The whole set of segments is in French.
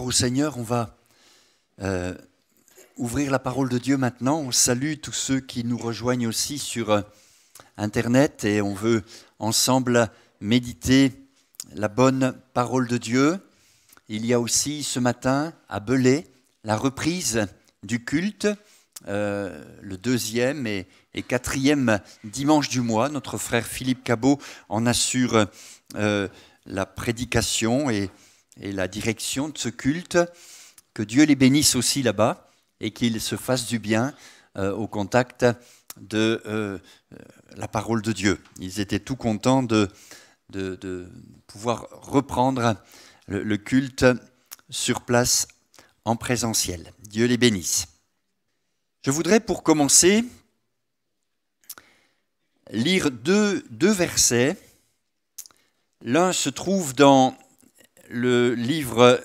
au Seigneur, on va ouvrir la parole de Dieu maintenant. On salue tous ceux qui nous rejoignent aussi sur Internet et on veut ensemble méditer la bonne parole de Dieu. Il y a aussi ce matin à Belay la reprise du culte, le deuxième et quatrième dimanche du mois. Notre frère Philippe Cabot en assure la prédication et la direction de ce culte. Que Dieu les bénisse aussi là-bas et qu'ils se fassent du bien au contact de la parole de Dieu. Ils étaient tout contents de pouvoir reprendre le culte sur place en présentiel. Dieu les bénisse. Je voudrais pour commencer lire deux versets. L'un se trouve dans le livre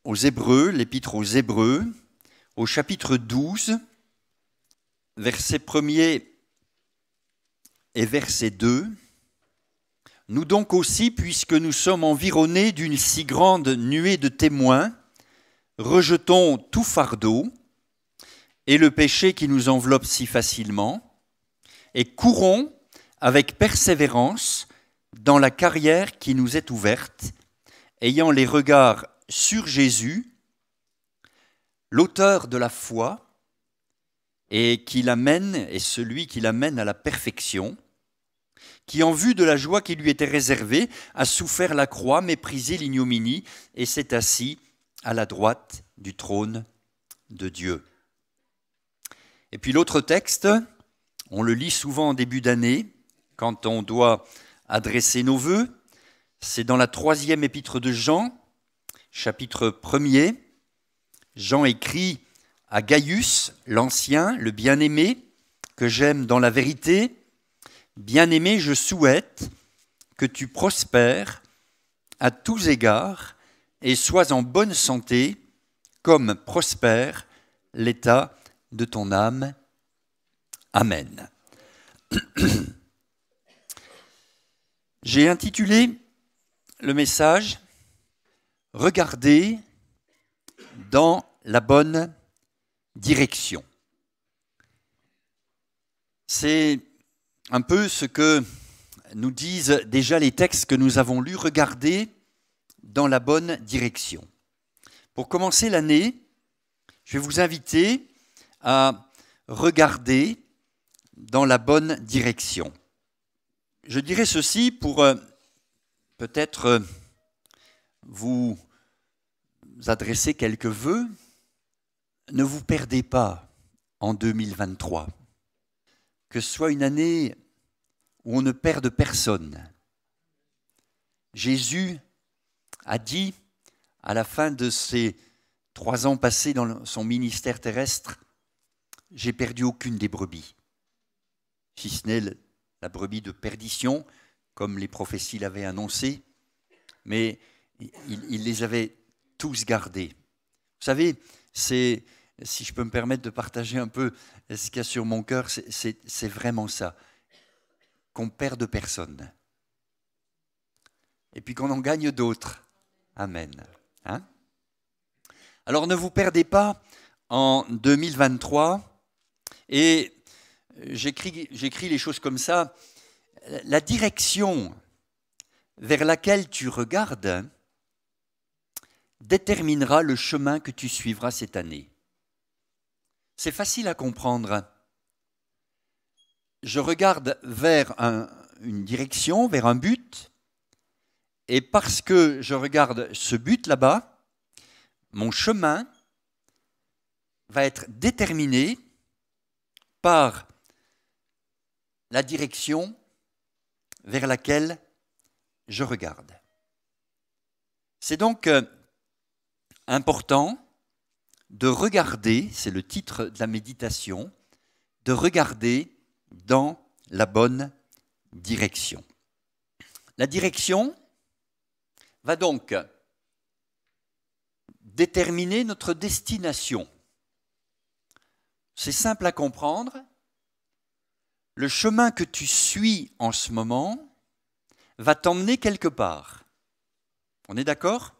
aux Hébreux, l'épître aux Hébreux, au chapitre 12, verset 1er et verset 2. Nous donc aussi, puisque nous sommes environnés d'une si grande nuée de témoins, rejetons tout fardeau et le péché qui nous enveloppe si facilement, et courons avec persévérance dans la carrière qui nous est ouverte, ayant les regards sur Jésus, l'auteur de la foi, et celui qui l'amène à la perfection, qui en vue de la joie qui lui était réservée, a souffert la croix, méprisé l'ignominie, et s'est assis à la droite du trône de Dieu. Et puis l'autre texte, on le lit souvent en début d'année, quand on doit adresser nos vœux, c'est dans la 3e épître de Jean, chapitre 1er. Jean écrit à Gaius, l'ancien, le bien-aimé, que j'aime dans la vérité. Bien-aimé, je souhaite que tu prospères à tous égards et sois en bonne santé, comme prospère l'état de ton âme. Amen. J'ai intitulé le message « Regardez dans la bonne direction ». C'est un peu ce que nous disent déjà les textes que nous avons lus, regarder dans la bonne direction. Pour commencer l'année, je vais vous inviter à regarder dans la bonne direction. Je dirais ceci pour peut-être vous adresser quelques vœux. Ne vous perdez pas en 2023. Que ce soit une année où on ne perde personne. Jésus a dit, à la fin de ses 3 ans passés dans son ministère terrestre, « J'ai perdu aucune des brebis, si ce n'est la brebis de perdition, comme les prophéties l'avaient annoncé, mais il les avait tous gardés. » Vous savez, si je peux me permettre de partager un peu ce qu'il y a sur mon cœur, c'est vraiment ça, qu'on perde personne. Et puis qu'on en gagne d'autres. Amen. Hein? Alors ne vous perdez pas en 2023, et j'écris les choses comme ça. La direction vers laquelle tu regardes déterminera le chemin que tu suivras cette année. C'est facile à comprendre. Je regarde vers une direction, vers un but, et parce que je regarde ce but là-bas, mon chemin va être déterminé par la direction vers laquelle je regarde. C'est donc important de regarder, c'est le titre de la méditation, de regarder dans la bonne direction. La direction va donc déterminer notre destination. C'est simple à comprendre. Le chemin que tu suis en ce moment va t'emmener quelque part. On est d'accord ?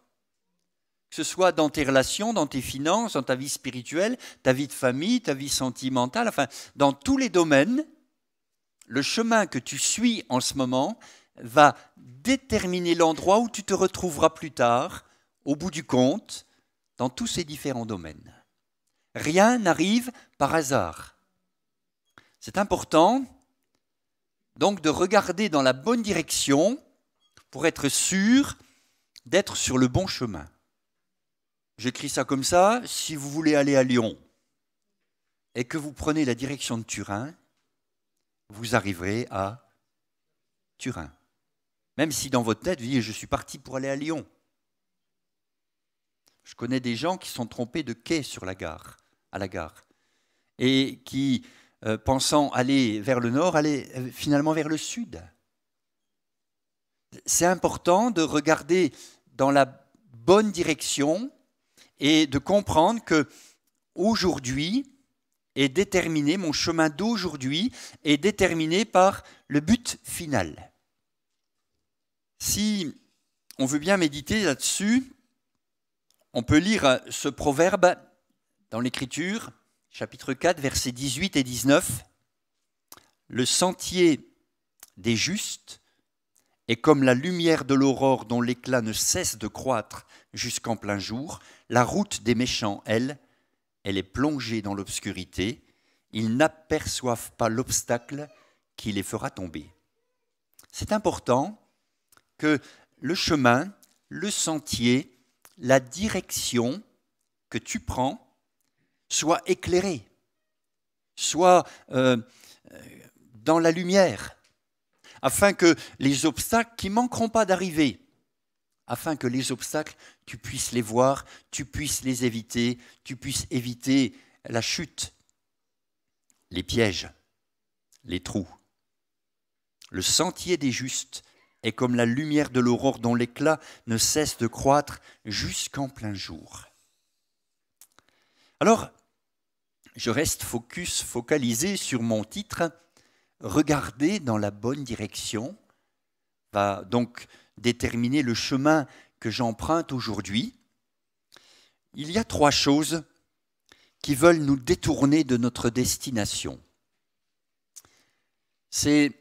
Que que ce soit dans tes relations, dans tes finances, dans ta vie spirituelle, ta vie de famille, ta vie sentimentale, enfin, dans tous les domaines, le chemin que tu suis en ce moment va déterminer l'endroit où tu te retrouveras plus tard, au bout du compte, dans tous ces différents domaines. Rien n'arrive par hasard. C'est important donc de regarder dans la bonne direction pour être sûr d'être sur le bon chemin. J'écris ça comme ça, si vous voulez aller à Lyon et que vous prenez la direction de Turin, vous arriverez à Turin. Même si dans votre tête, vous dites, je suis parti pour aller à Lyon. Je connais des gens qui sont trompés de quai à la gare, et qui, pensant aller vers le nord, allaient finalement vers le sud. C'est important de regarder dans la bonne direction et de comprendre que aujourd'hui est déterminé, mon chemin d'aujourd'hui est déterminé par le but final. Si on veut bien méditer là-dessus, on peut lire ce proverbe dans l'Écriture, chapitre 4, versets 18 et 19. Le sentier des justes est comme la lumière de l'aurore dont l'éclat ne cesse de croître jusqu'en plein jour. La route des méchants, elle est plongée dans l'obscurité. Ils n'aperçoivent pas l'obstacle qui les fera tomber. C'est important que le chemin, le sentier, la direction que tu prends soit éclairé, soit dans la lumière, afin que les obstacles qui manqueront pas d'arriver, afin que les obstacles, tu puisses les voir, tu puisses les éviter, tu puisses éviter la chute, les pièges, les trous. Le sentier des justes est comme la lumière de l'aurore dont l'éclat ne cesse de croître jusqu'en plein jour. Alors, je reste focalisé sur mon titre « Regarder dans la bonne direction » va donc déterminer le chemin que j'emprunte aujourd'hui. Il y a 3 choses qui veulent nous détourner de notre destination. C'est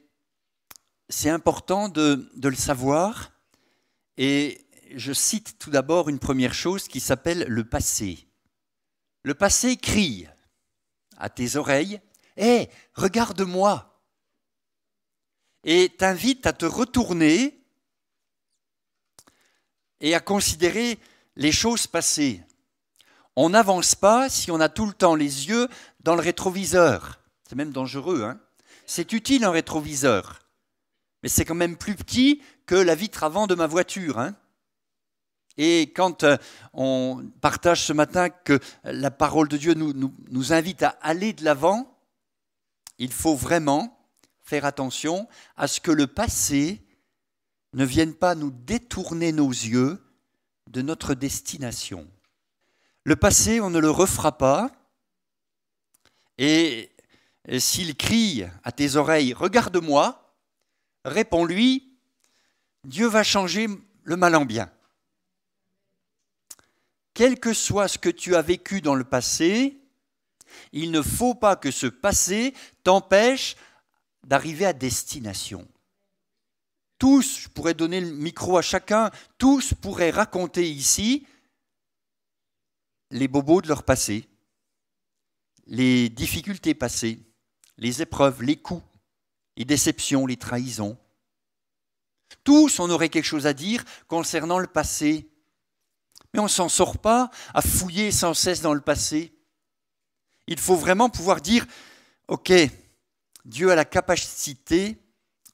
important de le savoir, et je cite tout d'abord une première chose qui s'appelle le passé. Le passé crie à tes oreilles « Hé, regarde-moi !» et t'invite à te retourner et à considérer les choses passées. On n'avance pas si on a tout le temps les yeux dans le rétroviseur. C'est même dangereux, hein ? C'est utile un rétroviseur, mais c'est quand même plus petit que la vitre avant de ma voiture, hein ? Et quand on partage ce matin que la parole de Dieu nous invite à aller de l'avant, il faut vraiment faire attention à ce que le passé ne vienne pas nous détourner nos yeux de notre destination. Le passé, on ne le refera pas, et s'il crie à tes oreilles « Regarde-moi », réponds-lui « Dieu va changer le mal en bien ». Quel que soit ce que tu as vécu dans le passé, il ne faut pas que ce passé t'empêche d'arriver à destination. Tous, je pourrais donner le micro à chacun, tous pourraient raconter ici les bobos de leur passé, les difficultés passées, les épreuves, les coups, les déceptions, les trahisons. Tous, on aurait quelque chose à dire concernant le passé. Mais on ne s'en sort pas à fouiller sans cesse dans le passé. Il faut vraiment pouvoir dire, ok, Dieu a la capacité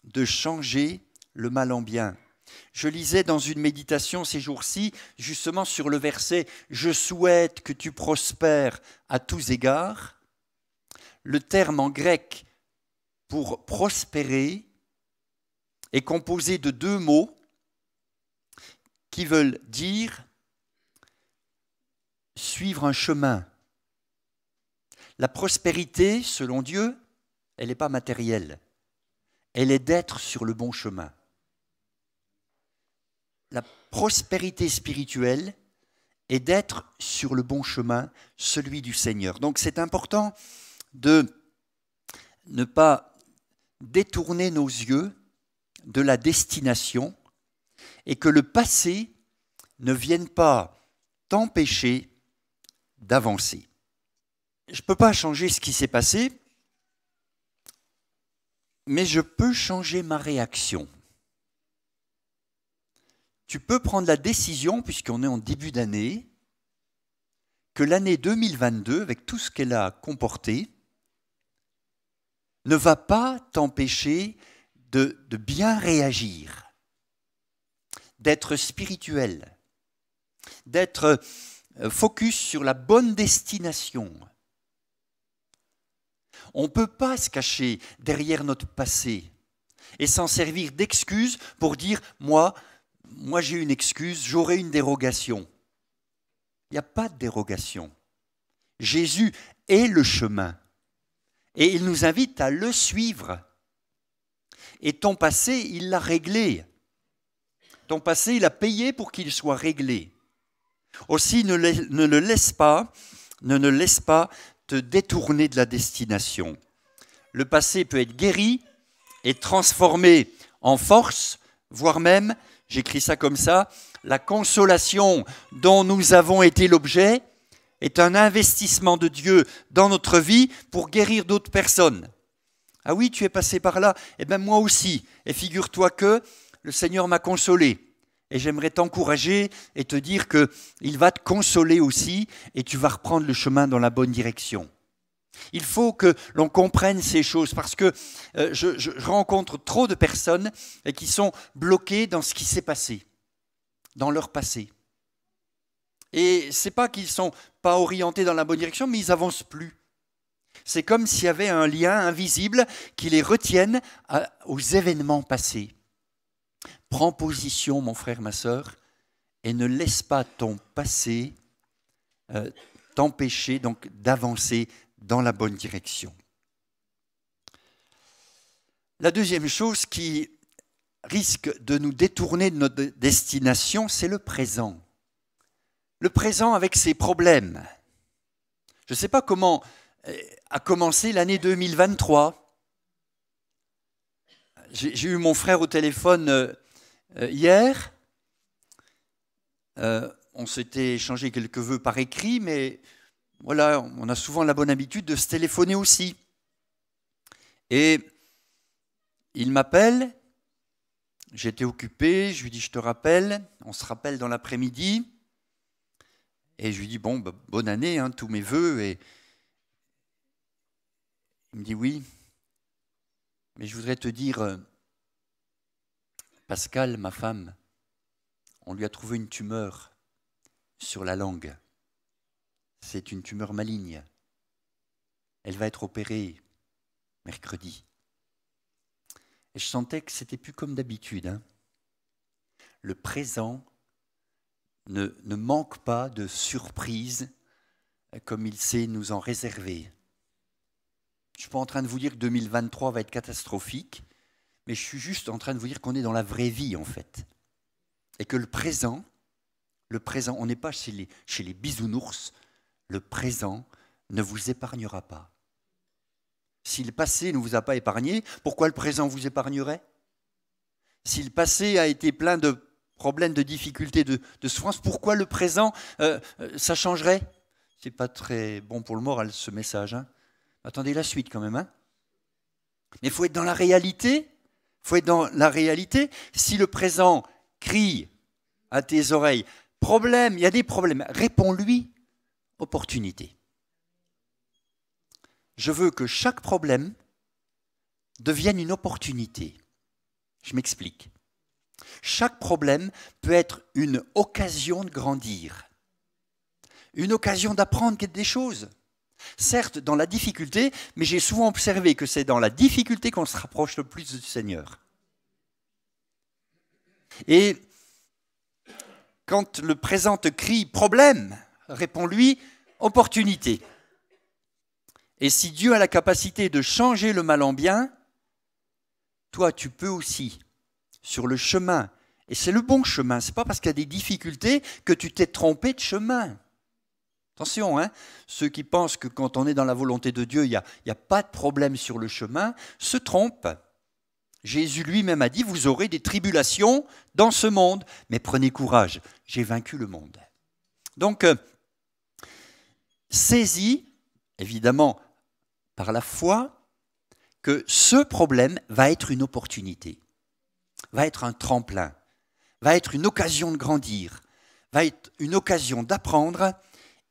de changer le mal en bien. Je lisais dans une méditation ces jours-ci, justement sur le verset « Je souhaite que tu prospères à tous égards ». Le terme en grec pour prospérer est composé de 2 mots qui veulent dire suivre un chemin. La prospérité, selon Dieu, elle n'est pas matérielle. Elle est d'être sur le bon chemin. La prospérité spirituelle et d'être sur le bon chemin, celui du Seigneur. Donc c'est important de ne pas détourner nos yeux de la destination et que le passé ne vienne pas t'empêcher d'avancer. Je ne peux pas changer ce qui s'est passé, mais je peux changer ma réaction. Tu peux prendre la décision, puisqu'on est en début d'année, que l'année 2022, avec tout ce qu'elle a comporté, ne va pas t'empêcher de bien réagir, d'être spirituel, d'être focus sur la bonne destination. On ne peut pas se cacher derrière notre passé et s'en servir d'excuse pour dire « moi j'ai une excuse, j'aurai une dérogation ». Il n'y a pas de dérogation. Jésus est le chemin et il nous invite à le suivre. Et ton passé, il l'a réglé. Ton passé, il a payé pour qu'il soit réglé. Aussi, ne le laisse pas te détourner de la destination. Le passé peut être guéri et transformé en force, voire même, j'écris ça comme ça, la consolation dont nous avons été l'objet est un investissement de Dieu dans notre vie pour guérir d'autres personnes. Ah oui, tu es passé par là, eh bien moi aussi. Et figure-toi que le Seigneur m'a consolé. Et j'aimerais t'encourager et te dire qu'il va te consoler aussi et tu vas reprendre le chemin dans la bonne direction. Il faut que l'on comprenne ces choses parce que je rencontre trop de personnes qui sont bloquées dans ce qui s'est passé, dans leur passé. Et ce n'est pas qu'ils ne sont pas orientés dans la bonne direction, mais ils n'avancent plus. C'est comme s'il y avait un lien invisible qui les retienne aux événements passés. Prends position, mon frère, ma sœur, et ne laisse pas ton passé t'empêcher donc d'avancer dans la bonne direction. La deuxième chose qui risque de nous détourner de notre destination, c'est le présent. Le présent avec ses problèmes. Je ne sais pas comment a commencé l'année 2023. J'ai eu mon frère au téléphone hier. On s'était échangé quelques vœux par écrit, mais voilà, on a souvent la bonne habitude de se téléphoner aussi. Et il m'appelle, j'étais occupé, je lui dis je te rappelle, on se rappelle dans l'après-midi. Et je lui dis bon, bonne année, hein, tous mes vœux. Et il me dit oui, mais je voudrais te dire, Pascal, ma femme, on lui a trouvé une tumeur sur la langue. C'est une tumeur maligne. Elle va être opérée mercredi. Et je sentais que c'était plus comme d'habitude. Hein. Le présent ne manque pas de surprises comme il sait nous en réserver. Je ne suis pas en train de vous dire que 2023 va être catastrophique, mais je suis juste en train de vous dire qu'on est dans la vraie vie en fait. Et que le présent, on n'est pas chez les bisounours, le présent ne vous épargnera pas. Si le passé ne vous a pas épargné, pourquoi le présent vous épargnerait? Si le passé a été plein de problèmes, de difficultés, de souffrances, pourquoi le présent, ça changerait? C'est pas très bon pour le moral ce message. Hein. Attendez la suite quand même. Hein. Mais il faut être dans la réalité. Si le présent crie à tes oreilles, problème, il y a des problèmes, réponds-lui, opportunité. Je veux que chaque problème devienne une opportunité. Je m'explique. Chaque problème peut être une occasion de grandir, une occasion d'apprendre des choses. Certes, dans la difficulté, mais j'ai souvent observé que c'est dans la difficulté qu'on se rapproche le plus du Seigneur. Et quand le présent te crie problème, réponds-lui opportunité. Et si Dieu a la capacité de changer le mal en bien, toi tu peux aussi, sur le chemin Et c'est le bon chemin. Ce n'est pas parce qu'il y a des difficultés que tu t'es trompé de chemin. Attention, hein, ceux qui pensent que quand on est dans la volonté de Dieu, il n'y a pas de problème sur le chemin, se trompent. Jésus lui-même a dit, vous aurez des tribulations dans ce monde, mais prenez courage, j'ai vaincu le monde. Donc, saisis, évidemment, par la foi, que ce problème va être une opportunité, va être un tremplin, va être une occasion de grandir, va être une occasion d'apprendre,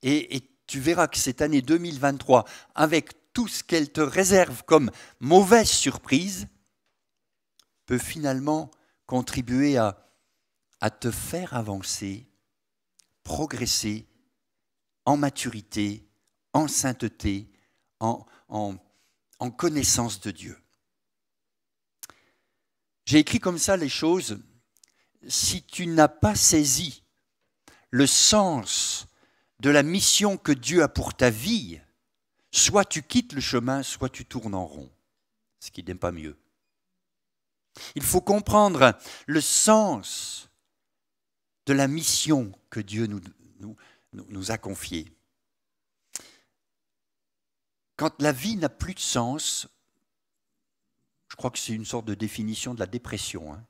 et tu verras que cette année 2023, avec tout ce qu'elle te réserve comme mauvaise surprise, peut finalement contribuer à te faire avancer, progresser en maturité, en sainteté, en connaissance de Dieu. J'ai écrit comme ça les choses. Si tu n'as pas saisi le sens de la mission que Dieu a pour ta vie, soit tu quittes le chemin, soit tu tournes en rond, ce qui n'est pas mieux. Il faut comprendre le sens de la mission que Dieu nous a confiée. Quand la vie n'a plus de sens, je crois que c'est une sorte de définition de la dépression. Hein.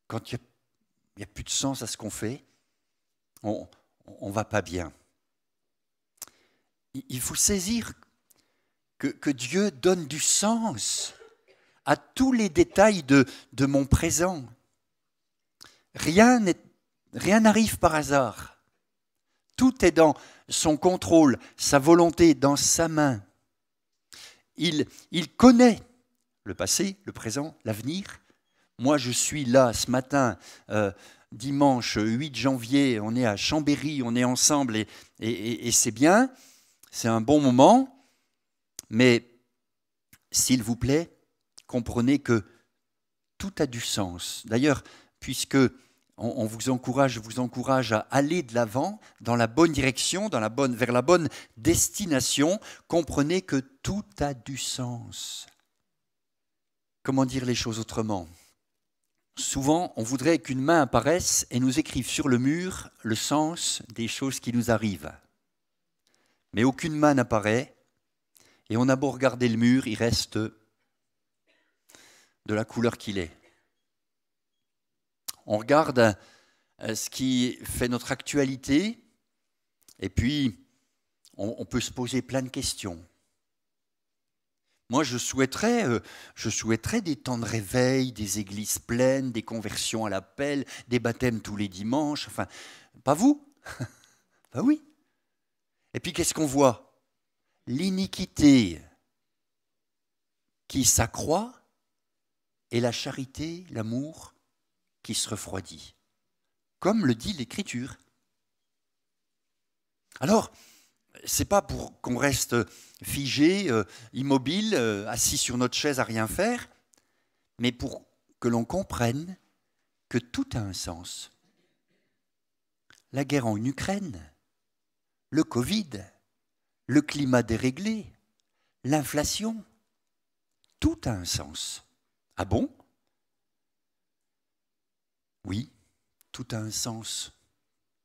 Quand il n'y a plus de sens à ce qu'on fait, on ne va pas bien. Il faut saisir que Dieu donne du sens à tous les détails de mon présent. Rien n'arrive par hasard. Tout est dans son contrôle, sa volonté, dans sa main. Il connaît le passé, le présent, l'avenir. Moi, je suis là ce matin, dimanche 8 janvier, on est à Chambéry, on est ensemble et c'est bien, c'est un bon moment, mais s'il vous plaît, comprenez que tout a du sens. D'ailleurs, puisque on vous encourage, je vous encourage à aller de l'avant, dans la bonne direction, vers la bonne destination, comprenez que tout a du sens. Comment dire les choses autrement ? Souvent, on voudrait qu'une main apparaisse et nous écrive sur le mur le sens des choses qui nous arrivent. Mais aucune main n'apparaît, et on a beau regarder le mur, il reste de la couleur qu'il est. On regarde ce qui fait notre actualité, et puis on peut se poser plein de questions. Moi, je souhaiterais des temps de réveil, des églises pleines, des conversions à l'appel, des baptêmes tous les dimanches. Enfin, pas vous ? Ben oui. Et puis, qu'est-ce qu'on voit ? L'iniquité qui s'accroît et la charité, l'amour qui se refroidit. Comme le dit l'Écriture. Alors, c'est pas pour qu'on reste figé, immobile, assis sur notre chaise à rien faire, mais pour que l'on comprenne que tout a un sens. La guerre en Ukraine, le Covid, le climat déréglé, l'inflation, tout a un sens. Ah bon ? Oui, tout a un sens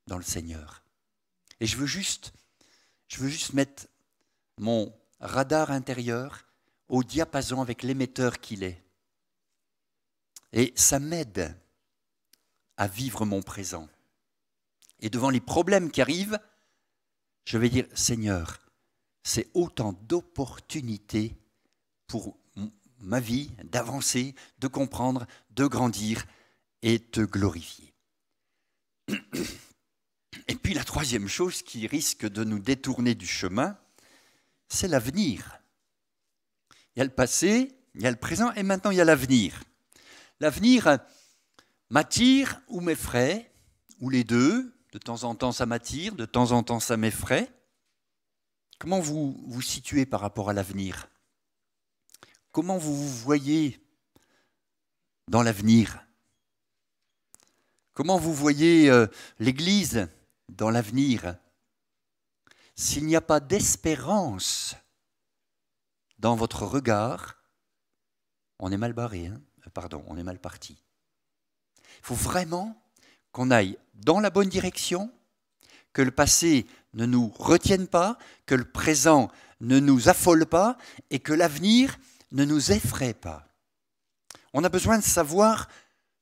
dans le Seigneur. Et je veux juste mettre mon radar intérieur au diapason avec l'émetteur qu'il est. Et ça m'aide à vivre mon présent. Et devant les problèmes qui arrivent, je vais dire, Seigneur, c'est autant d'opportunités pour ma vie d'avancer, de comprendre, de grandir et te glorifier. Et puis la troisième chose qui risque de nous détourner du chemin, c'est l'avenir. Il y a le passé, il y a le présent et maintenant il y a l'avenir. L'avenir m'attire ou m'effraie, ou les deux. De temps en temps ça m'attire, de temps en temps ça m'effraie. Comment vous vous situez par rapport à l'avenir ? Comment vous vous voyez dans l'avenir ? Comment vous voyez l'Église dans l'avenir ? S'il n'y a pas d'espérance dans votre regard, on est mal barré, on est mal parti. Il faut vraiment qu'on aille dans la bonne direction, que le passé ne nous retienne pas, que le présent ne nous affole pas et que l'avenir ne nous effraie pas. On a besoin de savoir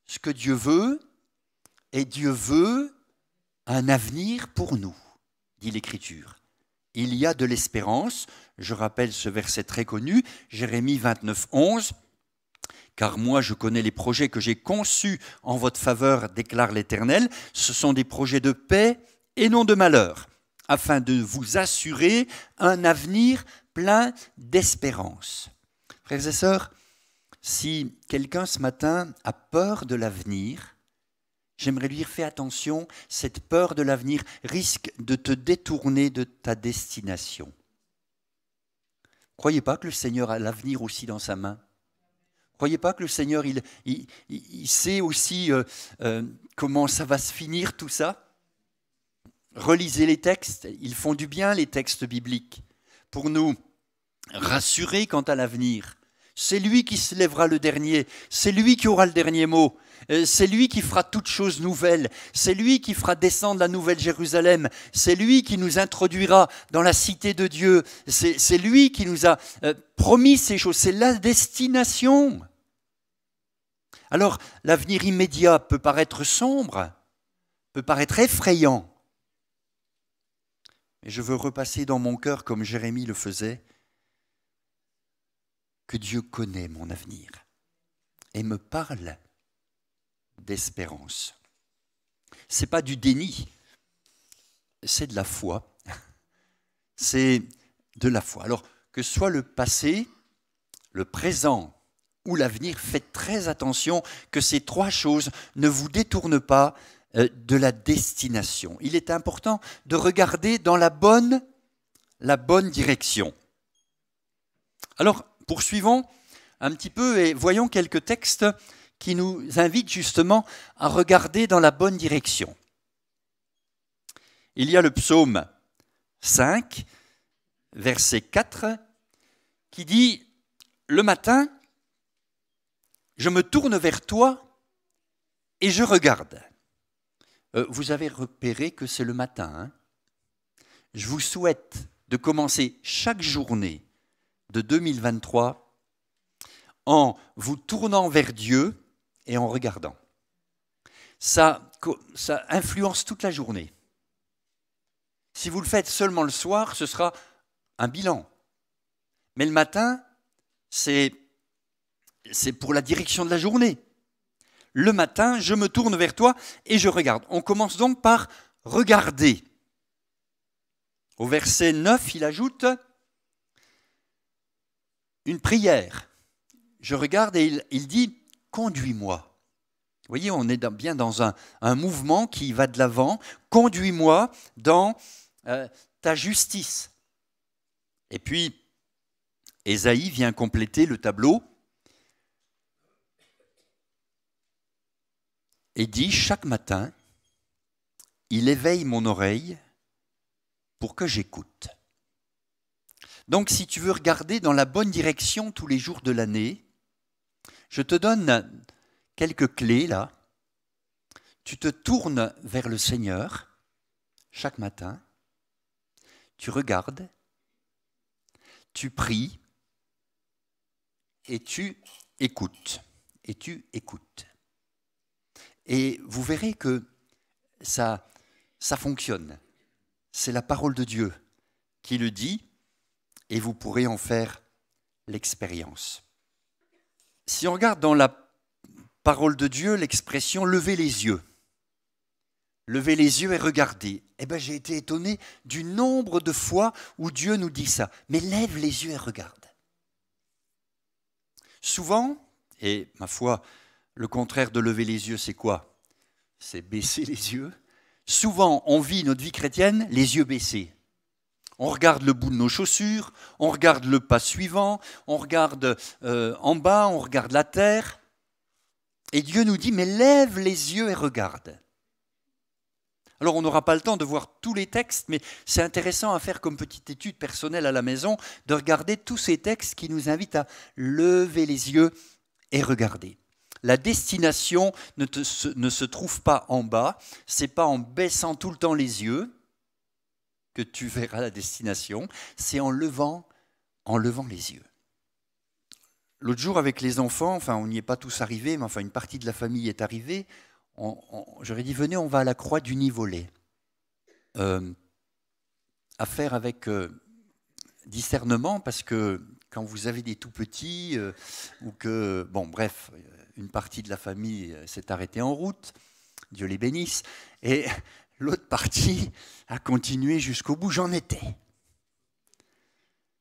ce que Dieu veut, et Dieu veut un avenir pour nous, dit l'Écriture. Il y a de l'espérance. Je rappelle ce verset très connu, Jérémie 29, 11. « Car moi, je connais les projets que j'ai conçus en votre faveur, déclare l'Éternel. Ce sont des projets de paix et non de malheur, afin de vous assurer un avenir plein d'espérance. » Frères et sœurs, si quelqu'un ce matin a peur de l'avenir, j'aimerais lui dire, fais attention, cette peur de l'avenir risque de te détourner de ta destination. Croyez pas que le Seigneur a l'avenir aussi dans sa main. Croyez pas que le Seigneur, il sait aussi comment ça va se finir tout ça. Relisez les textes, ils font du bien les textes bibliques pour nous rassurer quant à l'avenir. C'est lui qui se lèvera le dernier, c'est lui qui aura le dernier mot, c'est lui qui fera toutes choses nouvelles, c'est lui qui fera descendre la nouvelle Jérusalem, c'est lui qui nous introduira dans la cité de Dieu, c'est lui qui nous a promis ces choses, c'est la destination. Alors l'avenir immédiat peut paraître sombre, peut paraître effrayant, mais je veux repasser dans mon cœur comme Jérémie le faisait, que Dieu connaît mon avenir et me parle d'espérance. Ce n'est pas du déni, c'est de la foi. C'est de la foi. Alors, que ce soit le passé, le présent ou l'avenir, faites très attention que ces trois choses ne vous détournent pas de la destination. Il est important de regarder dans la bonne direction. Alors, poursuivons un petit peu et voyons quelques textes qui nous invitent justement à regarder dans la bonne direction. Il y a le psaume 5, verset 4, qui dit « Le matin, je me tourne vers toi et je regarde. » Vous avez repéré que c'est le matin. Hein? Je vous souhaite de commencer chaque journée de 2023 en vous tournant vers Dieu et en regardant. Ça influence toute la journée. Si vous le faites seulement le soir, ce sera un bilan. Mais le matin, c'est pour la direction de la journée. Le matin, je me tourne vers toi et je regarde. On commence donc par regarder. Au verset 9, il ajoute une prière. Je regarde et il dit « Conduis-moi ». Vous voyez, on est bien dans un mouvement qui va de l'avant. « Conduis-moi dans ta justice ». Et puis, Ésaïe vient compléter le tableau et dit « Chaque matin, il éveille mon oreille pour que j'écoute ». Donc, si tu veux regarder dans la bonne direction tous les jours de l'année, je te donne quelques clés là. Tu te tournes vers le Seigneur chaque matin, tu regardes, tu pries et tu écoutes. Et vous verrez que ça fonctionne. C'est la parole de Dieu qui le dit et vous pourrez en faire l'expérience. Si on regarde dans la parole de Dieu l'expression « lever les yeux », lever les yeux et regarder, eh bien j'ai été étonné du nombre de fois où Dieu nous dit ça. Mais lève les yeux et regarde. Souvent, et ma foi, le contraire de lever les yeux, c'est quoi? C'est baisser les yeux. Souvent, on vit notre vie chrétienne les yeux baissés. On regarde le bout de nos chaussures, on regarde le pas suivant, on regarde en bas, on regarde la terre. Et Dieu nous dit, mais lève les yeux et regarde. Alors on n'aura pas le temps de voir tous les textes, mais c'est intéressant à faire comme petite étude personnelle à la maison, de regarder tous ces textes qui nous invitent à lever les yeux et regarder. la destination ne se trouve pas en bas. C'est pas en baissant tout le temps les yeux que tu verras la destination. C'est en levant les yeux. L'autre jour, avec les enfants, enfin, on n'y est pas tous arrivés, mais enfin, une partie de la famille est arrivée. J'aurais dit, venez, on va à la croix du Nivolais. À faire avec discernement, parce que quand vous avez des tout petits, ou que, bon, bref, une partie de la famille s'est arrêtée en route, Dieu les bénisse, et l'autre partie a continué jusqu'au bout, j'en étais.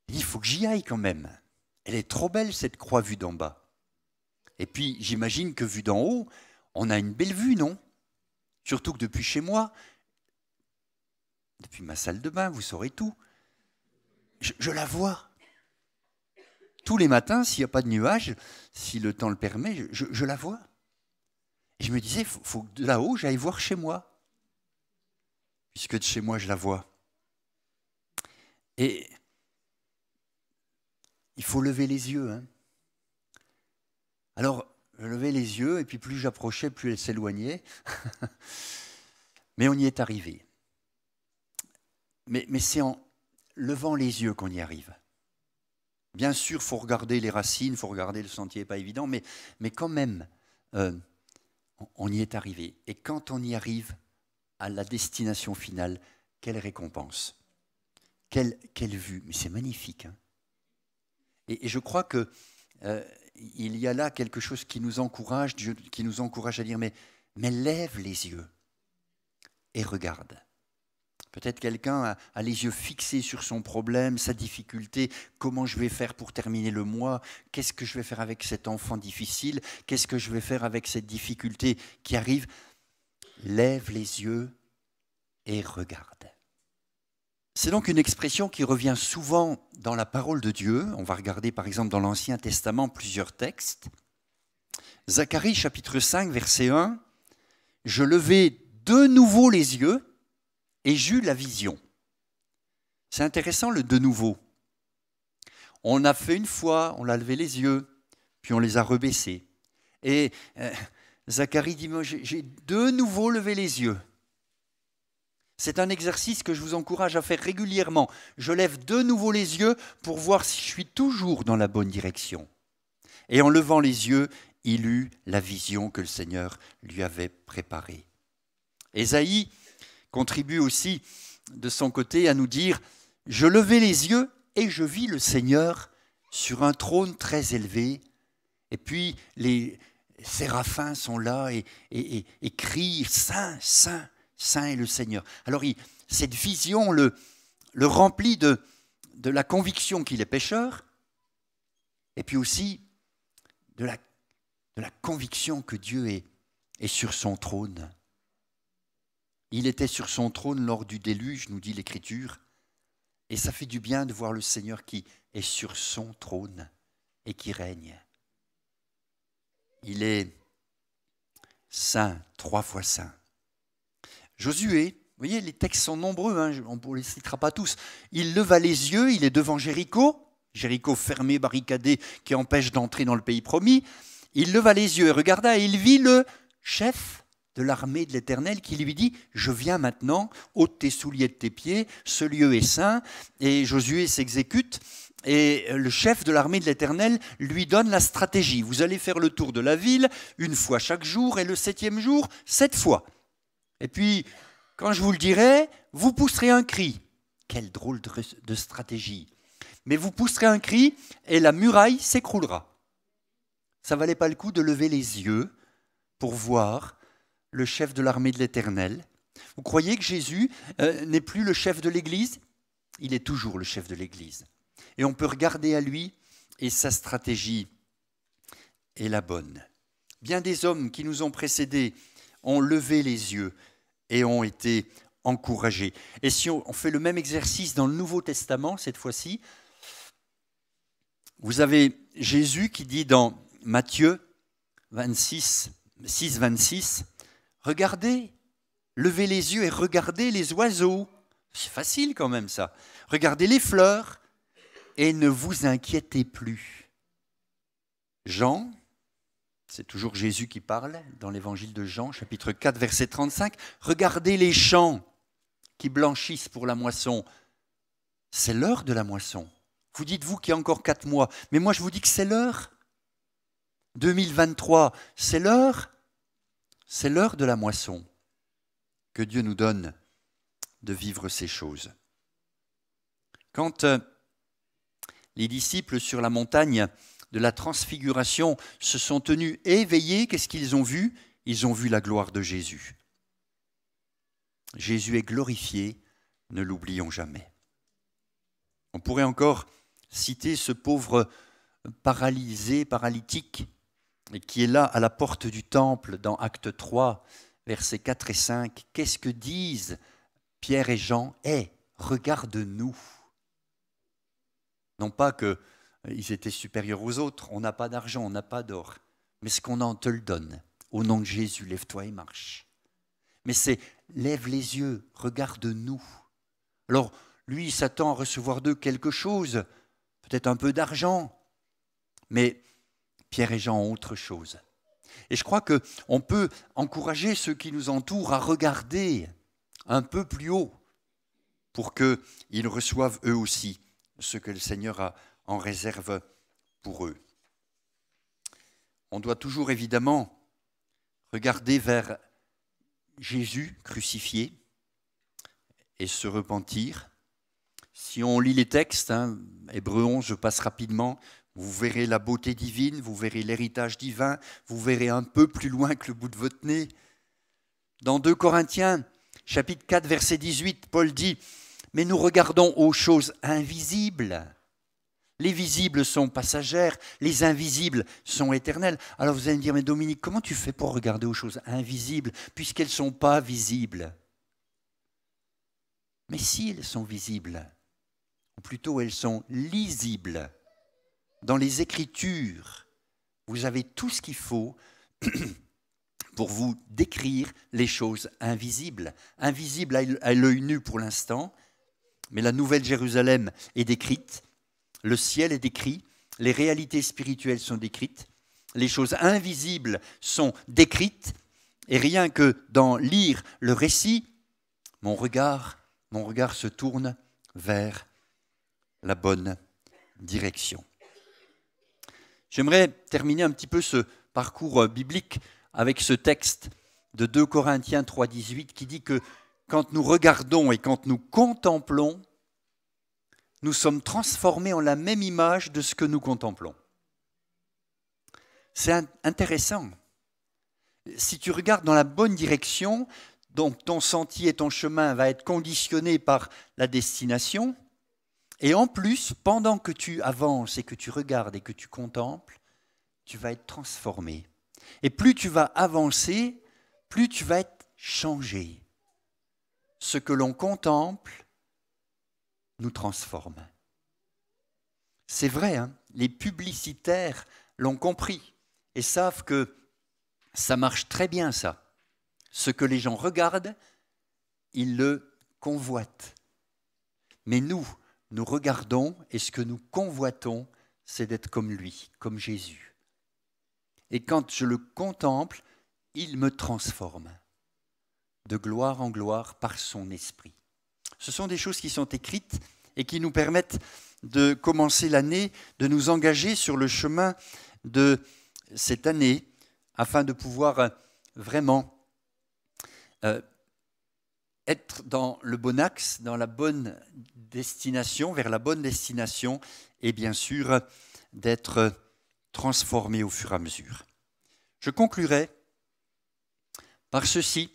Il faut que j'y aille quand même. Elle est trop belle, cette croix vue d'en bas. Et puis, j'imagine que vue d'en haut, on a une belle vue, non? Surtout que depuis chez moi, depuis ma salle de bain, vous saurez tout. Je la vois. Tous les matins, s'il n'y a pas de nuages, si le temps le permet, je la vois. Et je me disais, il faut que de là-haut, j'aille voir chez moi. Puisque de chez moi, je la vois. Et il faut lever les yeux. Hein. Alors, je levais les yeux, et puis plus j'approchais, plus elle s'éloignait. Mais on y est arrivé. Mais c'est en levant les yeux qu'on y arrive. Bien sûr, il faut regarder les racines, il faut regarder le sentier, pas évident, mais quand même, on y est arrivé. Et quand on y arrive à la destination finale, quelle récompense, quelle vue, mais c'est magnifique. Hein. Et je crois que il y a là quelque chose qui nous encourage, Dieu qui nous encourage à dire, mais lève les yeux et regarde. Peut-être quelqu'un a les yeux fixés sur son problème, sa difficulté, comment je vais faire pour terminer le mois, qu'est-ce que je vais faire avec cet enfant difficile, qu'est-ce que je vais faire avec cette difficulté qui arrive. Lève les yeux et regarde. C'est donc une expression qui revient souvent dans la parole de Dieu. On va regarder par exemple dans l'Ancien Testament plusieurs textes. Zacharie chapitre 5 verset 1, « Je levai de nouveau les yeux et j'eus la vision. » C'est intéressant le de nouveau. On a fait une fois, on a levé les yeux, puis on les a rebaissés. Et Zacharie dit, moi j'ai de nouveau levé les yeux. C'est un exercice que je vous encourage à faire régulièrement. Je lève de nouveau les yeux pour voir si je suis toujours dans la bonne direction. Et en levant les yeux, il eut la vision que le Seigneur lui avait préparée. Ésaïe contribue aussi de son côté à nous dire « Je levai les yeux et je vis le Seigneur sur un trône très élevé. » Et puis les séraphins sont là et crient « Saint, Saint, Saint est le Seigneur. » Alors cette vision le remplit de la conviction qu'il est pécheur et puis aussi de la conviction que Dieu est sur son trône. Il était sur son trône lors du déluge, nous dit l'Écriture, et ça fait du bien de voir le Seigneur qui est sur son trône et qui règne. Il est saint, 3 fois saint. Josué, vous voyez, les textes sont nombreux, hein, on ne les citera pas tous. Il leva les yeux, il est devant Jéricho, Jéricho fermé, barricadé, qui empêche d'entrer dans le pays promis. Il leva les yeux et regarda, et il vit le chef de l'armée de l'Éternel qui lui dit « Je viens maintenant, ôte tes souliers de tes pieds, ce lieu est saint. » Et Josué s'exécute et le chef de l'armée de l'Éternel lui donne la stratégie. Vous allez faire le tour de la ville une fois chaque jour et le 7e jour, 7 fois. Et puis, quand je vous le dirai, vous pousserez un cri. Quelle drôle de stratégie. Mais vous pousserez un cri et la muraille s'écroulera. Ça ne valait pas le coup de lever les yeux pour voir le chef de l'armée de l'Éternel. Vous croyez que Jésus n'est plus le chef de l'Église? Il est toujours le chef de l'Église. Et on peut regarder à lui et sa stratégie est la bonne. Bien des hommes qui nous ont précédés ont levé les yeux et ont été encouragés. Et si on fait le même exercice dans le Nouveau Testament, cette fois-ci, vous avez Jésus qui dit dans Matthieu 6, 26, « Regardez, levez les yeux et regardez les oiseaux. » C'est facile quand même ça. « Regardez les fleurs et ne vous inquiétez plus. » Jean C'est toujours Jésus qui parle dans l'évangile de Jean, chapitre 4, verset 35. Regardez les champs qui blanchissent pour la moisson. C'est l'heure de la moisson. Vous dites, vous, qu'il y a encore 4 mois. Mais moi, je vous dis que c'est l'heure. 2023, c'est l'heure. C'est l'heure de la moisson. Que Dieu nous donne de vivre ces choses. Quand les disciples sur la montagne de la transfiguration se sont tenus éveillés, qu'est-ce qu'ils ont vu? Ils ont vu la gloire de Jésus. Jésus est glorifié, ne l'oublions jamais. On pourrait encore citer ce pauvre paralytique, qui est là à la porte du temple dans Acte 3, versets 4 et 5. Qu'est-ce que disent Pierre et Jean? Regarde-nous. Non pas qu'ils étaient supérieurs aux autres, on n'a pas d'argent, on n'a pas d'or, mais ce qu'on a, on te le donne. Au nom de Jésus, lève-toi et marche. Mais c'est lève les yeux, regarde-nous. Alors, lui, il s'attend à recevoir d'eux quelque chose, peut-être un peu d'argent, mais Pierre et Jean ont autre chose. Et je crois qu'on peut encourager ceux qui nous entourent à regarder un peu plus haut pour qu'ils reçoivent eux aussi ce que le Seigneur a en réserve pour eux. On doit toujours évidemment regarder vers Jésus crucifié et se repentir. Si on lit les textes, Hébreux 11, je passe rapidement, vous verrez la beauté divine, vous verrez l'héritage divin, vous verrez un peu plus loin que le bout de votre nez. Dans 2 Corinthiens, chapitre 4, verset 18, Paul dit « Mais nous regardons aux choses invisibles. Les visibles sont passagères, les invisibles sont éternelles. » Alors vous allez me dire « Mais Dominique, comment tu fais pour regarder aux choses invisibles puisqu'elles ne sont pas visibles ?» Mais si elles sont visibles, ou plutôt elles sont lisibles. Dans les Écritures, vous avez tout ce qu'il faut pour vous décrire les choses invisibles. Invisibles à l'œil nu pour l'instant, mais la Nouvelle Jérusalem est décrite, le ciel est décrit, les réalités spirituelles sont décrites, les choses invisibles sont décrites, et rien que d'en lire le récit, mon regard se tourne vers la bonne direction. J'aimerais terminer un petit peu ce parcours biblique avec ce texte de 2 Corinthiens 3, 18 qui dit que quand nous regardons et quand nous contemplons, nous sommes transformés en la même image de ce que nous contemplons. C'est intéressant. Si tu regardes dans la bonne direction, donc ton sentier, ton chemin va être conditionné par la destination. Et en plus, pendant que tu avances et que tu regardes et que tu contemples, tu vas être transformé. Et plus tu vas avancer, plus tu vas être changé. Ce que l'on contemple nous transforme. C'est vrai, les publicitaires l'ont compris et savent que ça marche très bien ça. Ce que les gens regardent, ils le convoitent. Mais nous regardons et ce que nous convoitons, c'est d'être comme lui, comme Jésus. Et quand je le contemple, il me transforme de gloire en gloire par son esprit. Ce sont des choses qui sont écrites et qui nous permettent de commencer l'année, de nous engager sur le chemin de cette année afin de pouvoir vraiment être dans le bon axe, dans la bonne destination, vers la bonne destination, et bien sûr d'être transformé au fur et à mesure. Je conclurai par ceci.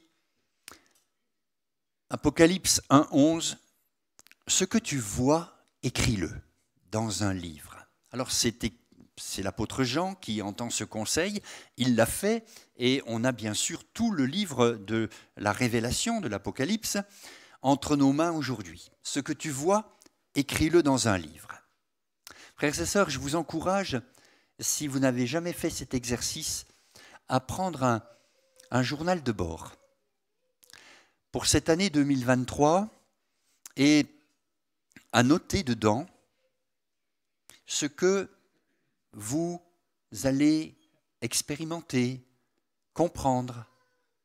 Apocalypse 1:11, ce que tu vois, écris-le dans un livre. Alors c'est l'apôtre Jean qui entend ce conseil, il l'a fait, et on a bien sûr tout le livre de la Révélation, de l'Apocalypse, entre nos mains aujourd'hui. Ce que tu vois, écris-le dans un livre. Frères et sœurs, je vous encourage, si vous n'avez jamais fait cet exercice, à prendre un journal de bord pour cette année 2023 et à noter dedans ce que vous allez expérimenter, comprendre,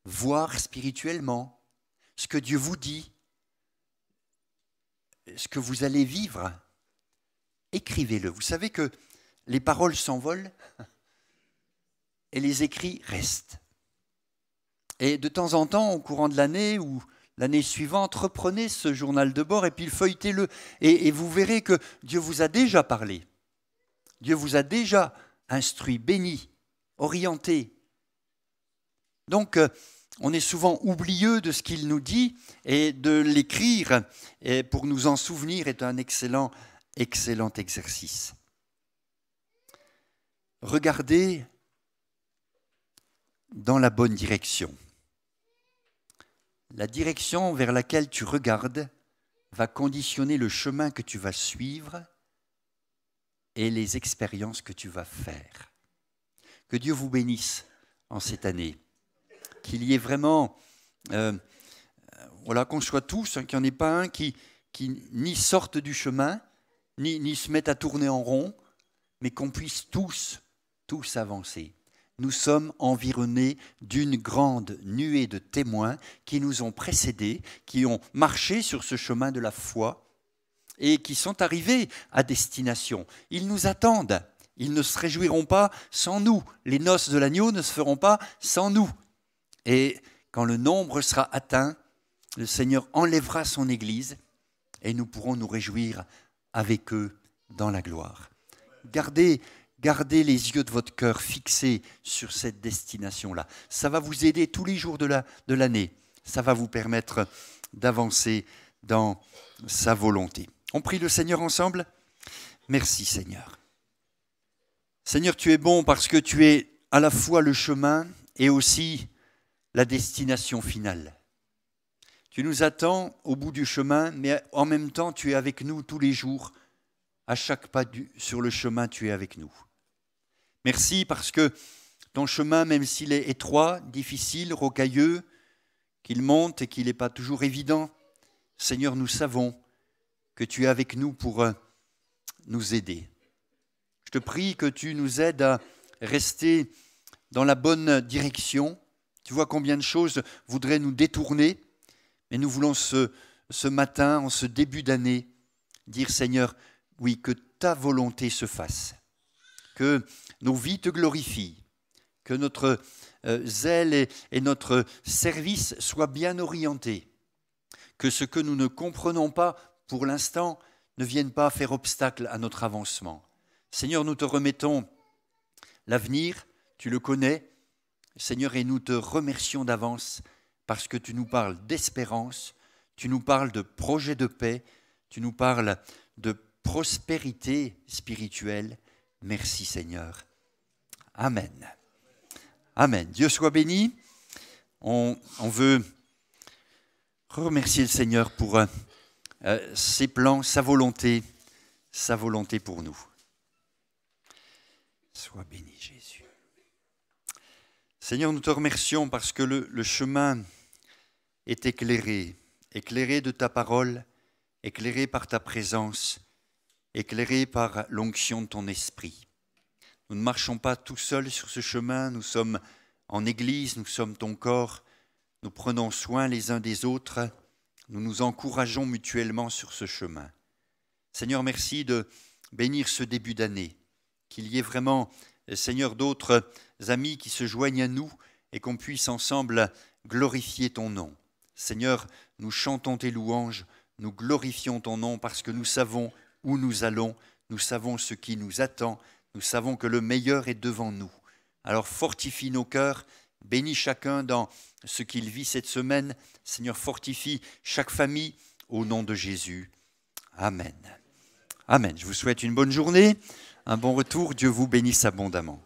voir spirituellement ce que Dieu vous dit, ce que vous allez vivre. Écrivez-le. Vous savez que les paroles s'envolent et les écrits restent. Et de temps en temps, au courant de l'année ou l'année suivante, reprenez ce journal de bord et puis feuilletez-le. Et vous verrez que Dieu vous a déjà parlé. Dieu vous a déjà instruit, béni, orienté. Donc, on est souvent oublieux de ce qu'il nous dit et de l'écrire et pour nous en souvenir est un excellent exercice. Regardez dans la bonne direction. La direction vers laquelle tu regardes va conditionner le chemin que tu vas suivre et les expériences que tu vas faire. Que Dieu vous bénisse en cette année. Qu'il y ait vraiment, qu'on soit tous, qu'il n'y en ait pas un qui ni sorte du chemin, ni se mette à tourner en rond, mais qu'on puisse tous avancer. Nous sommes environnés d'une grande nuée de témoins qui nous ont précédés, qui ont marché sur ce chemin de la foi et qui sont arrivés à destination. Ils nous attendent. Ils ne se réjouiront pas sans nous. Les noces de l'agneau ne se feront pas sans nous. Et quand le nombre sera atteint, le Seigneur enlèvera son Église et nous pourrons nous réjouir avec eux dans la gloire. Gardez les yeux de votre cœur fixés sur cette destination-là. Ça va vous aider tous les jours de l'année. Ça va vous permettre d'avancer dans sa volonté. On prie le Seigneur ensemble ? Merci Seigneur. Seigneur, tu es bon parce que tu es à la fois le chemin et aussi la destination finale. Tu nous attends au bout du chemin, mais en même temps, tu es avec nous tous les jours. À chaque pas sur le chemin, tu es avec nous. Merci parce que ton chemin, même s'il est étroit, difficile, rocailleux, qu'il monte et qu'il n'est pas toujours évident, Seigneur, nous savons que tu es avec nous pour nous aider. Je te prie que tu nous aides à rester dans la bonne direction. Tu vois combien de choses voudraient nous détourner, mais nous voulons ce matin, en ce début d'année, dire Seigneur, oui, que ta volonté se fasse, que nos vies te glorifient, que notre zèle et notre service soient bien orientés, que ce que nous ne comprenons pas pour l'instant ne vienne pas faire obstacle à notre avancement. Seigneur, nous te remettons l'avenir, tu le connais, Seigneur, et nous te remercions d'avance parce que tu nous parles d'espérance, tu nous parles de projet de paix, tu nous parles de prospérité spirituelle. Merci Seigneur. Amen. Amen. Dieu soit béni. On veut remercier le Seigneur pour ses plans, sa volonté pour nous. Sois béni Jésus. Seigneur, nous te remercions parce que le chemin est éclairé de ta parole, éclairé par ta présence, éclairé par l'onction de ton esprit. Nous ne marchons pas tout seuls sur ce chemin, nous sommes en Église, nous sommes ton corps, nous prenons soin les uns des autres, nous nous encourageons mutuellement sur ce chemin. Seigneur, merci de bénir ce début d'année, qu'il y ait vraiment, Seigneur, d'autres amis qui se joignent à nous et qu'on puisse ensemble glorifier ton nom. Seigneur, nous chantons tes louanges, nous glorifions ton nom parce que nous savons où nous allons, nous savons ce qui nous attend, nous savons que le meilleur est devant nous. Alors fortifie nos cœurs, bénis chacun dans ce qu'il vit cette semaine. Seigneur, fortifie chaque famille au nom de Jésus. Amen. Amen. Je vous souhaite une bonne journée, un bon retour. Dieu vous bénisse abondamment.